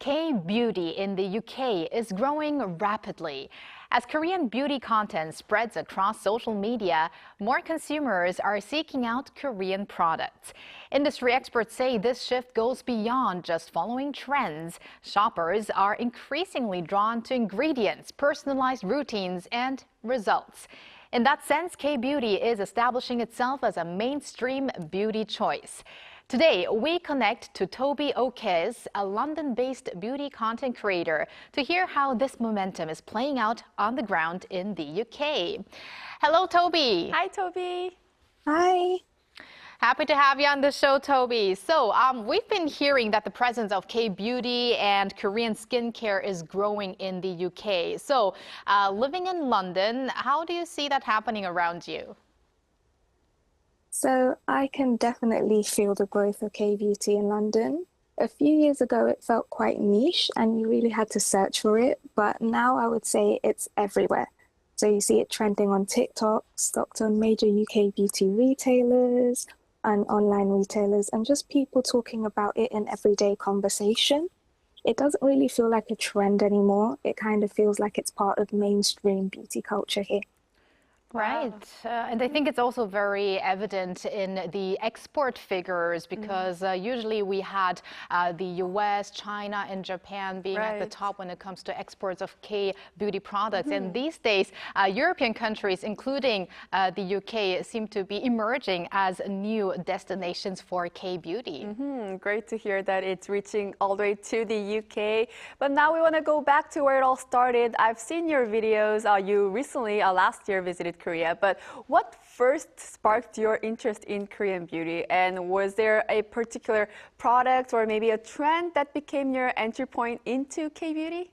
K-beauty in the UK is growing rapidly. As Korean beauty content spreads across social media, more consumers are seeking out Korean products. Industry experts say this shift goes beyond just following trends. Shoppers are increasingly drawn to ingredients, personalized routines, and results. In that sense, K-beauty is establishing itself as a mainstream beauty choice. Today, we connect to Toby O'Kes, a London-based beauty content creator, to hear how this momentum is playing out on the ground in the UK. Hello, Toby. Hi, Toby. Hi. Happy to have you on the show, Toby. So we've been hearing that the presence of K-beauty and Korean skincare is growing in the UK. So living in London, how do you see that happening around you? So I can definitely feel the growth of K-beauty in London. A few years ago, it felt quite niche and you really had to search for it. But now I would say it's everywhere. So you see it trending on TikTok, stocked on major UK beauty retailers and online retailers, and just people talking about it in everyday conversation. It doesn't really feel like a trend anymore. It kind of feels like it's part of mainstream beauty culture here. Right. And I think it's also very evident in the export figures because usually we had the US, China, and Japan being at the top when it comes to exports of K-beauty products. And these days, European countries, including the UK, seem to be emerging as new destinations for K-beauty. Great to hear that it's reaching all the way to the UK. But now we want to go back to where it all started. I've seen your videos. You recently, last year, visited Korea, but what first sparked your interest in Korean beauty? And was there a particular product or maybe a trend that became your entry point into K-beauty?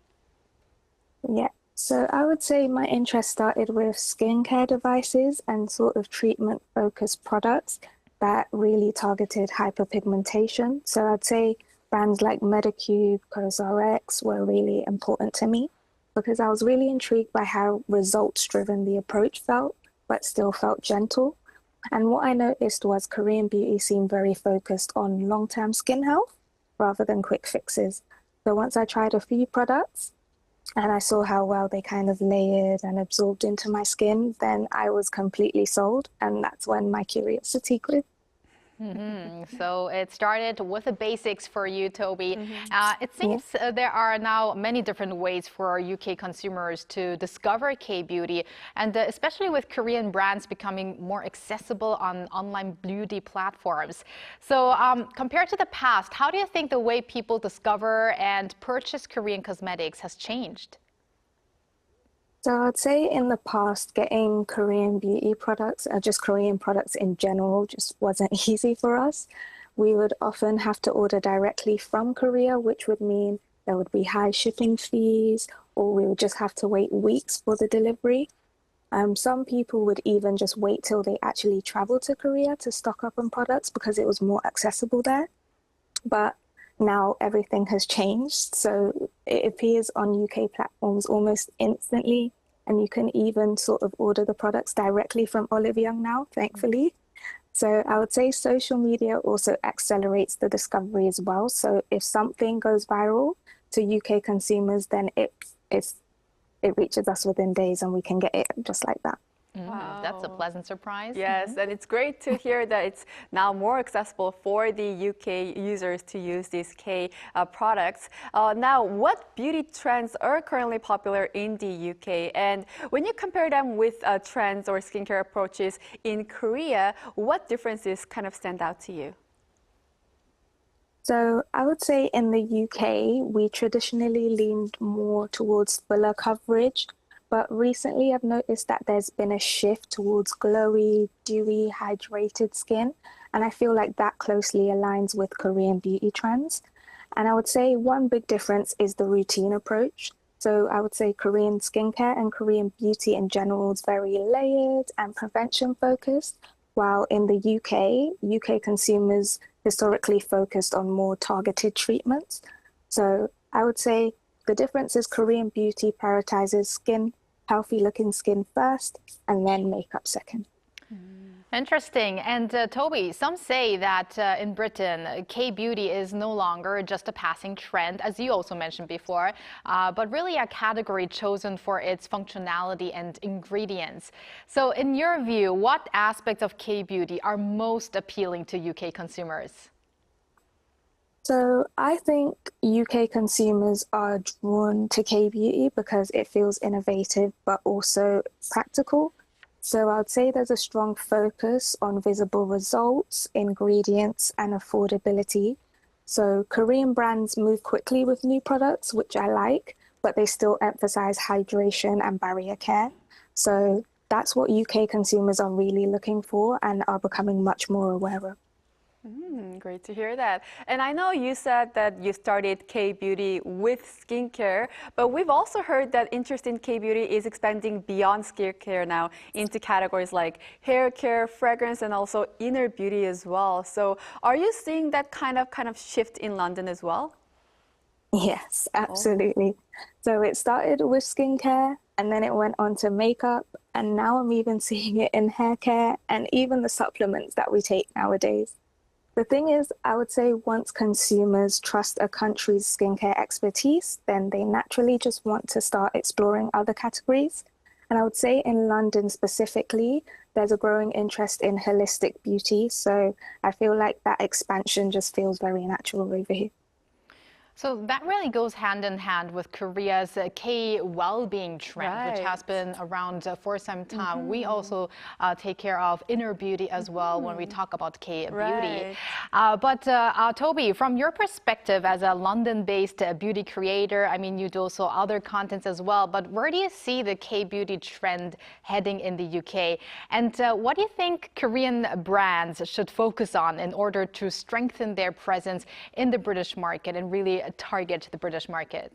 Yeah, so I would say my interest started with skincare devices and sort of treatment-focused products that really targeted hyperpigmentation. So I'd say brands like Medicube, CosRX were really important to me, because I was really intrigued by how results-driven the approach felt, but still felt gentle. And what I noticed was Korean beauty seemed very focused on long-term skin health rather than quick fixes. So once I tried a few products and I saw how well they kind of layered and absorbed into my skin, then I was completely sold. And that's when my curiosity grew. So it started with the basics for you, Toby. It seems there are now many different ways for UK consumers to discover K-beauty, and especially with Korean brands becoming more accessible on online beauty platforms. So compared to the past, how do you think the way people discover and purchase Korean cosmetics has changed? So I'd say in the past, getting Korean beauty products, or just Korean products in general, just wasn't easy for us. We would often have to order directly from Korea, which would mean there would be high shipping fees, or we would just have to wait weeks for the delivery. Some people would even just wait till they actually travel to Korea to stock up on products because it was more accessible there. But now everything has changed, so it appears on UK platforms almost instantly, and you can even sort of order the products directly from Arirang now, thankfully. So I would say social media also accelerates the discovery as well. So if something goes viral to UK consumers, then it reaches us within days and we can get it just like that. Wow. That's a pleasant surprise. Yes, and it's great to hear that it's now more accessible for the UK users to use these K products. Now, what beauty trends are currently popular in the UK? And when you compare them with trends or skincare approaches in Korea, what differences kind of stand out to you? So I would say in the UK, we traditionally leaned more towards fuller coverage. But recently, I've noticed that there's been a shift towards glowy, dewy, hydrated skin. And I feel like that closely aligns with Korean beauty trends. And I would say one big difference is the routine approach. So I would say Korean skincare and Korean beauty in general is very layered and prevention focused, while in the UK consumers historically focused on more targeted treatments. So I would say the difference is Korean beauty prioritizes healthy looking skin first and then makeup second. Interesting. And Toby, some say that in Britain, K-beauty is no longer just a passing trend, as you also mentioned before, but really a category chosen for its functionality and ingredients. So in your view, what aspects of K-beauty are most appealing to UK consumers? So I think UK consumers are drawn to K-beauty because it feels innovative but also practical. So I'd say there's a strong focus on visible results, ingredients, and affordability. So Korean brands move quickly with new products, which I like, but they still emphasize hydration and barrier care. So that's what UK consumers are really looking for and are becoming much more aware of. Great to hear that. And I know you said that you started K-beauty with skincare, but we've also heard that interest in K-beauty is expanding beyond skincare now into categories like hair care, fragrance, and also inner beauty as well. So are you seeing that kind of shift in London as well? Yes, absolutely. So it started with skincare and then it went on to makeup, and now I'm even seeing it in hair care and even the supplements that we take nowadays. The thing is, I would say once consumers trust a country's skincare expertise, then they naturally just want to start exploring other categories. And I would say in London specifically, there's a growing interest in holistic beauty. So I feel like that expansion just feels very natural over here. So that really goes hand in hand with Korea's K-well-being trend, which has been around for some time. We also take care of inner beauty as well when we talk about K-beauty. But Toby, from your perspective as a London-based beauty creator, I mean, you do also other contents as well, but where do you see the K-beauty trend heading in the UK? And what do you think Korean brands should focus on in order to strengthen their presence in the British market and really target the British market?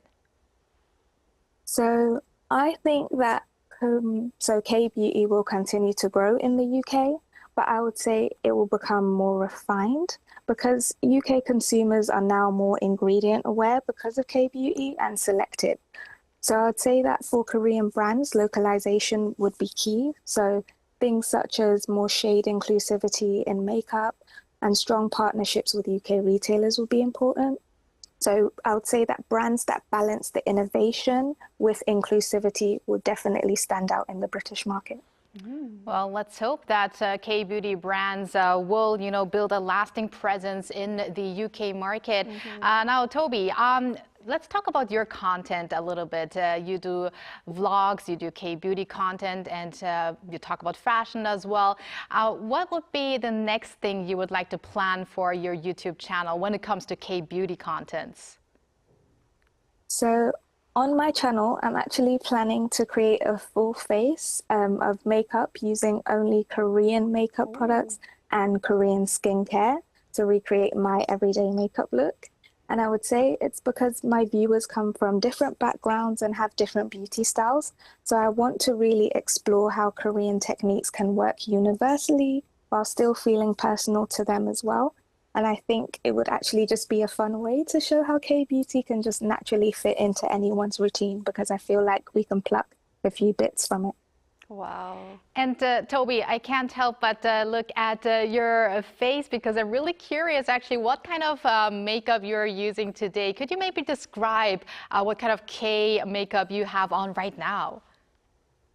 So I think that K-beauty will continue to grow in the UK, but I would say it will become more refined because UK consumers are now more ingredient aware because of K-beauty and selected. So I'd say that for Korean brands, localization would be key. So things such as more shade inclusivity in makeup and strong partnerships with UK retailers will be important. So I would say that brands that balance the innovation with inclusivity will definitely stand out in the British market. Well, let's hope that K-beauty brands will, build a lasting presence in the UK market. Now, Toby, let's talk about your content a little bit. You do vlogs, you do K-beauty content, and you talk about fashion as well. What would be the next thing you would like to plan for your YouTube channel when it comes to K-beauty contents? So on my channel, I'm actually planning to create a full face of makeup using only Korean makeup products and Korean skincare to recreate my everyday makeup look. And I would say it's because my viewers come from different backgrounds and have different beauty styles. So I want to really explore how Korean techniques can work universally while still feeling personal to them as well. And I think it would actually just be a fun way to show how K-beauty can just naturally fit into anyone's routine because I feel like we can pluck a few bits from it. Wow. And Toby, I can't help but look at your face because I'm really curious actually what kind of makeup you're using today. Could you maybe describe what kind of K makeup you have on right now?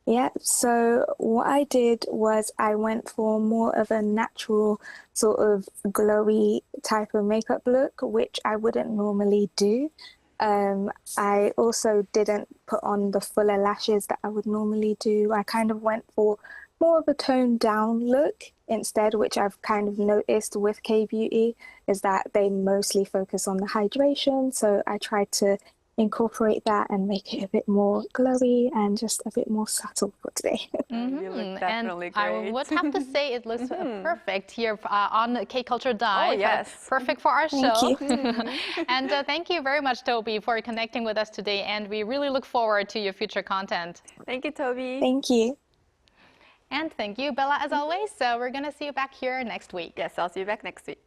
Yeah, so what I did was I went for more of a natural sort of glowy type of makeup look, which I wouldn't normally do. I also didn't put on the fuller lashes that I would normally do. I kind of went for more of a toned down look instead, which I've kind of noticed with K-beauty is that they mostly focus on the hydration. So I tried to incorporate that and make it a bit more glowy and just a bit more subtle for today. You look definitely and great. I would have to say it looks perfect here on K-Culture Dive. Oh, yes. Perfect for our show. Thank you. And thank you very much, Toby, for connecting with us today. And we really look forward to your future content. Thank you, Toby. Thank you. And thank you, Bella, as always. So we're going to see you back here next week. Yes, I'll see you back next week.